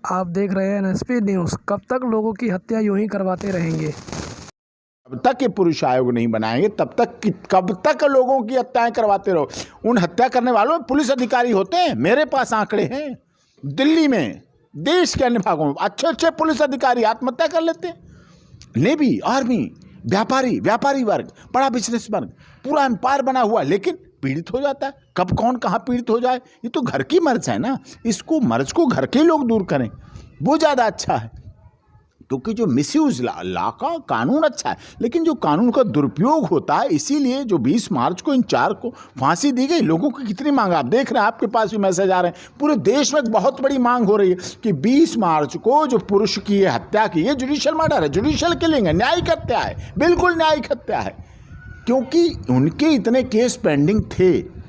आप देख रहे हैं एनएसपी न्यूज़। कब तक लोगों की हत्या यूं ही करवाते रहेंगे? जब तक ये पुरुष आयोग नहीं बनाएंगे तब तक कब तक लोगों की हत्याएं करवाते रहो। उन हत्या करने वालों में पुलिस अधिकारी होते हैं, मेरे पास आंकड़े हैं। दिल्ली में, देश के अन्य भागों में अच्छे अच्छे पुलिस अधिकारी आत्महत्या कर लेते हैं। नेवी, आर्मी, व्यापारी वर्ग, बड़ा बिजनेस वर्ग, पूरा एम्पायर बना हुआ, लेकिन पीड़ित हो जाता है। कब कौन कहाँ पीड़ित हो जाए, ये तो घर की मर्ज है ना। इसको मर्ज को घर के लोग दूर करें, वो ज़्यादा अच्छा है। क्योंकि जो मिसयूज ला का कानून अच्छा है, लेकिन जो कानून का दुरुपयोग होता है, इसीलिए जो 20 मार्च को इन 4 को फांसी दी गई। लोगों की कितनी मांग, आप देख रहे हैं, आपके पास भी मैसेज आ रहे हैं। पूरे देश में एक बहुत बड़ी मांग हो रही है कि 20 मार्च को जो पुरुष की ये हत्या की, ये जुडिशियल मर्डर है, जुडिशियल किलिंग है, न्यायिक हत्या है, बिल्कुल न्यायिक हत्या है। क्योंकि उनके इतने केस पेंडिंग थे।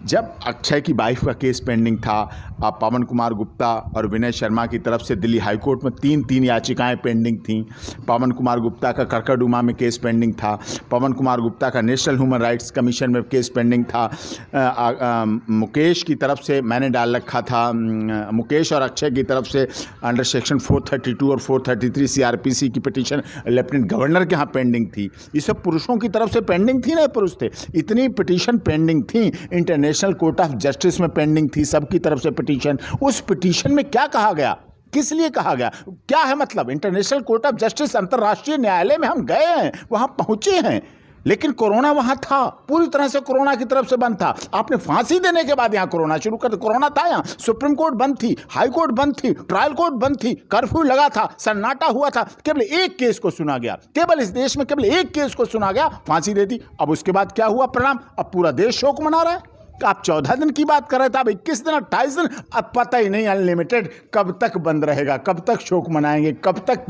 जब अक्षय की वाइफ का केस पेंडिंग था, पवन कुमार गुप्ता और विनय शर्मा की तरफ से दिल्ली हाई कोर्ट में 3 याचिकाएं पेंडिंग थीं। पवन कुमार गुप्ता का करकरडुमा में केस पेंडिंग था, पवन कुमार गुप्ता का नेशनल ह्यूमन राइट्स कमीशन में केस पेंडिंग था। मुकेश की तरफ से मैंने डाल रखा था, मुकेश और अक्षय की तरफ से अंडर सेक्शन 432 और 433 CRPC की पिटीशन लेफ्टिनेंट गवर्नर के यहाँ पेंडिंग थी। ये सब पुरुषों की तरफ से पेंडिंग थी ना, पुरुष थे। इतनी पिटीशन पेंडिंग थी, इंटरनेशनल कोर्ट ऑफ जस्टिस में पेंडिंग थी, सबकी तरफ से पिटीशन। उस पिटीशन में क्या कहा गया, किस लिए कहा गया, क्या है मतलब? इंटरनेशनल कोर्ट ऑफ जस्टिस, अंतर्राष्ट्रीय न्यायालय में हम गए हैं, वहां पहुंचे हैं, लेकिन कोरोना वहां था, पूरी तरह से कोरोना की तरफ से बंद था। आपने फांसी देने के बाद यहां कोरोना शुरू कर दिया। कोरोना था यहां, सुप्रीम कोर्ट बंद थी, हाई कोर्ट बंद थी, ट्रायल कोर्ट बंद थी, कर्फ्यू लगा था, सन्नाटा हुआ था। केवल एक केस को सुना गया, केवल इस देश में केवल एक केस को सुना गया, फांसी दे दी। अब उसके बाद क्या हुआ परिणाम? अब पूरा देश शोक मना रहा है। आप 14 दिन की बात कर रहे थे, आप 21 दिन, 28 दिन, अब पता ही नहीं अनलिमिटेड कब तक बंद रहेगा, कब तक शोक मनाएंगे, कब तक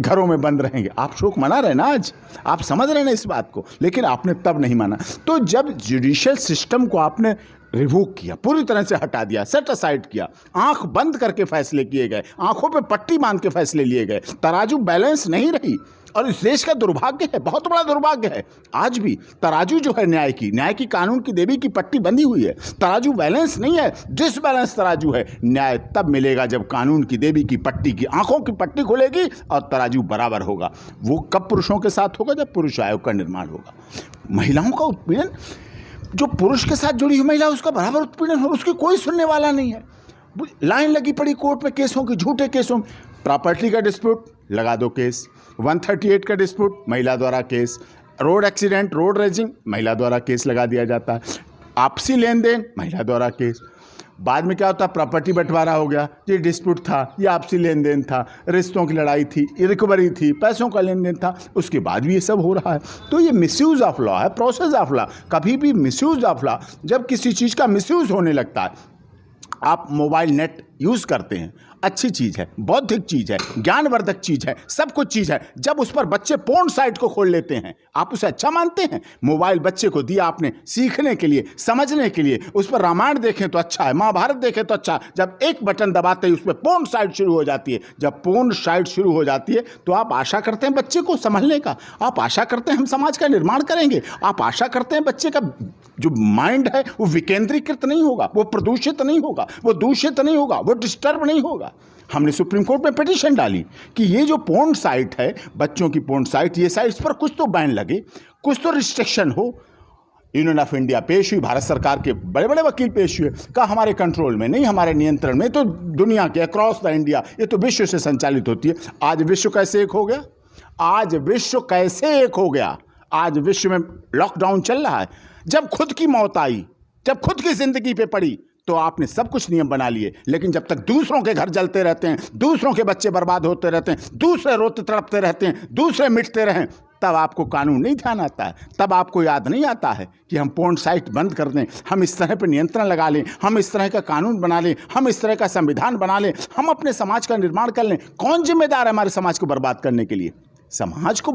घरों में बंद रहेंगे। आप शोक मना रहे ना, आज आप समझ रहे ना इस बात को, लेकिन आपने तब नहीं माना। तो जब जुडिशियल सिस्टम को आपने रिवोक किया, पूरी तरह से हटा दिया, सेट असाइड किया, आंख बंद करके फैसले किए गए, आंखों पे पट्टी बांध के फैसले लिए गए, तराजू बैलेंस नहीं रही। और इस देश का दुर्भाग्य है, बहुत बड़ा दुर्भाग्य है, आज भी तराजू जो है न्याय की कानून की देवी की पट्टी बंधी हुई है, तराजू बैलेंस नहीं है। डिसबैलेंस तराजू है। न्याय तब मिलेगा जब कानून की देवी की पट्टी की, आंखों की पट्टी खुलेगी और तराजू बराबर होगा। वो कब पुरुषों के साथ होगा? जब पुरुष आयोग का निर्माण होगा। महिलाओं का उत्पीड़न, जो पुरुष के साथ जुड़ी हुई महिला, उसका बराबर उत्पीड़न हो, उसकी कोई सुनने वाला नहीं है। लाइन लगी पड़ी कोर्ट में केसों की, झूठे केसों। प्रॉपर्टी का डिस्प्यूट, लगा दो केस। 138 का डिस्प्यूट, महिला द्वारा case. Road accident, road raising, महिला द्वारा केस लगा दिया जाता है। आपसी लेन देन, महिला द्वारा केस। बाद में क्या होता है? प्रॉपर्टी बंटवारा हो गया, ये डिस्प्यूट था, ये आपसी लेन देन था, रिश्तों की लड़ाई थी, रिकवरी थी, पैसों का लेन देन था, उसके बाद भी ये सब हो रहा है। तो ये मिसयूज ऑफ लॉ है, प्रोसेस ऑफ लॉ। कभी भी मिसयूज ऑफ लॉ, जब किसी चीज़ का मिसयूज होने लगता है, आप मोबाइल नेट यूज़ करते हैं, अच्छी चीज़ है, बौद्धिक चीज़ है, ज्ञानवर्धक चीज़ है, सब कुछ चीज़ है। जब उस पर बच्चे पोर्न साइट को खोल लेते हैं, आप उसे अच्छा मानते हैं? मोबाइल बच्चे को दिया आपने सीखने के लिए, समझने के लिए, उस पर रामायण देखें तो अच्छा है, महाभारत देखें तो अच्छा है। जब एक बटन दबाते ही उस पर पोर्न साइट शुरू हो जाती है, जब पोर्न साइट शुरू हो जाती है, तो आप आशा करते हैं बच्चे को संभलने का, आप आशा करते हैं हम समाज का निर्माण करेंगे, आप आशा करते हैं बच्चे का जो माइंड है वो विकेंद्रीकृत नहीं होगा, वो प्रदूषित नहीं होगा, वो दूषित नहीं होगा, वो डिस्टर्ब नहीं होगा। हमने सुप्रीम कोर्ट में पिटीशन डाली कि ये जो पोर्न साइट है, बच्चों की पोर्न साइट, ये साइट्स पर कुछ तो बैन लगे, कुछ तो रिस्ट्रिक्शन हो। यूनियन ऑफ इंडिया पेश हुई, भारत सरकार के बड़े बड़े वकील पेश हुए, कहा हमारे कंट्रोल में नहीं, हमारे नियंत्रण में, तो दुनिया के अक्रॉस द इंडिया, ये तो विश्व से संचालित होती है। आज विश्व कैसे एक हो गया? आज विश्व कैसे एक हो गया? आज विश्व में लॉकडाउन चल रहा है। जब खुद की मौत आई, जब खुद की जिंदगी पे पड़ी, तो आपने सब कुछ नियम बना लिए, लेकिन जब तक दूसरों के घर जलते रहते हैं, दूसरों के बच्चे बर्बाद होते रहते हैं, दूसरे रोते तड़पते रहते हैं, दूसरे मिटते रहें, तब आपको कानून नहीं ध्यान आता है, तब आपको याद नहीं आता है कि हम पोर्न साइट बंद कर दें, हम इस तरह पर नियंत्रण लगा लें, हम इस तरह का कानून बना लें, हम इस तरह का संविधान बना लें, हम अपने समाज का निर्माण कर लें। कौन जिम्मेदार है हमारे समाज को बर्बाद करने के लिए? समाज को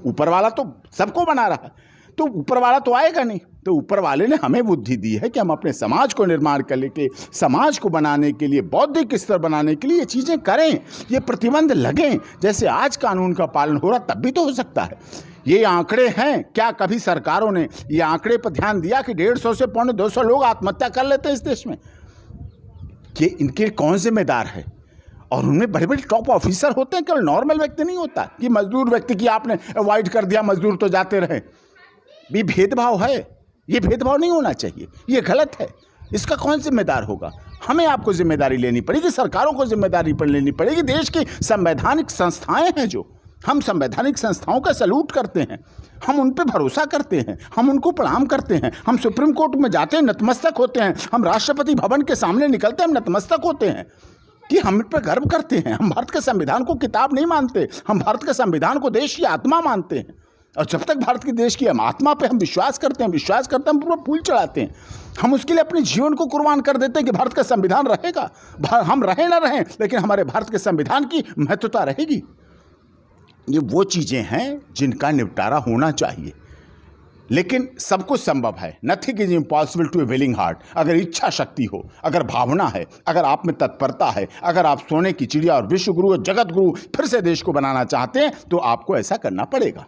ऊपर वाला तो सबको बना रहा है, तो ऊपर वाला तो आएगा नहीं। तो ऊपर वाले ने हमें बुद्धि दी है कि हम अपने समाज को निर्माण कर लेके, समाज को बनाने के लिए, बौद्धिक स्तर बनाने के लिए ये चीज़ें करें, ये प्रतिबंध लगें। जैसे आज कानून का पालन हो रहा, तब भी तो हो सकता है। ये आंकड़े हैं, क्या कभी सरकारों ने ये आंकड़े पर ध्यान दिया कि 150 से 250 लोग आत्महत्या कर लेते हैं इस देश में? कि इनके कौन जिम्मेदार है? और उनमें बड़े बड़े टॉप ऑफिसर होते हैं, केवल नॉर्मल व्यक्ति नहीं होता कि मजदूर व्यक्ति की आपने अवॉइड कर दिया, मजदूर तो जाते रहे। ये भेदभाव है, ये भेदभाव नहीं होना चाहिए, ये गलत है। इसका कौन जिम्मेदार होगा? हमें आपको जिम्मेदारी लेनी पड़ेगी, सरकारों को जिम्मेदारी पर लेनी पड़ेगी। देश की संवैधानिक संस्थाएं हैं जो, हम संवैधानिक संस्थाओं का सैल्यूट करते हैं, हम उन पे भरोसा करते हैं, हम उनको प्रणाम करते हैं, हम सुप्रीम कोर्ट में जाते हैं, नतमस्तक होते हैं, हम राष्ट्रपति भवन के सामने निकलते हैं, हम नतमस्तक होते हैं कि हम इन पर गर्व करते हैं। हम भारत के संविधान को किताब नहीं मानते, हम भारत के संविधान को देश की आत्मा मानते हैं। और जब तक भारत की देश की आत्मा पे हम विश्वास करते हैं, हम पूरा फूल चढ़ाते हैं, हम उसके लिए अपने जीवन को कुर्बान कर देते हैं कि भारत का संविधान रहेगा। हम रहें ना रहें, लेकिन हमारे भारत के संविधान की महत्वता रहेगी। ये वो चीज़ें हैं जिनका निपटारा होना चाहिए, लेकिन सब कुछ संभव है। Nothing is impossible to a willing heart. अगर इच्छा शक्ति हो, अगर भावना है, अगर आप में तत्परता है, अगर आप सोने की चिड़िया और विश्व गुरु और जगत गुरु फिर से देश को बनाना चाहते हैं, तो आपको ऐसा करना पड़ेगा।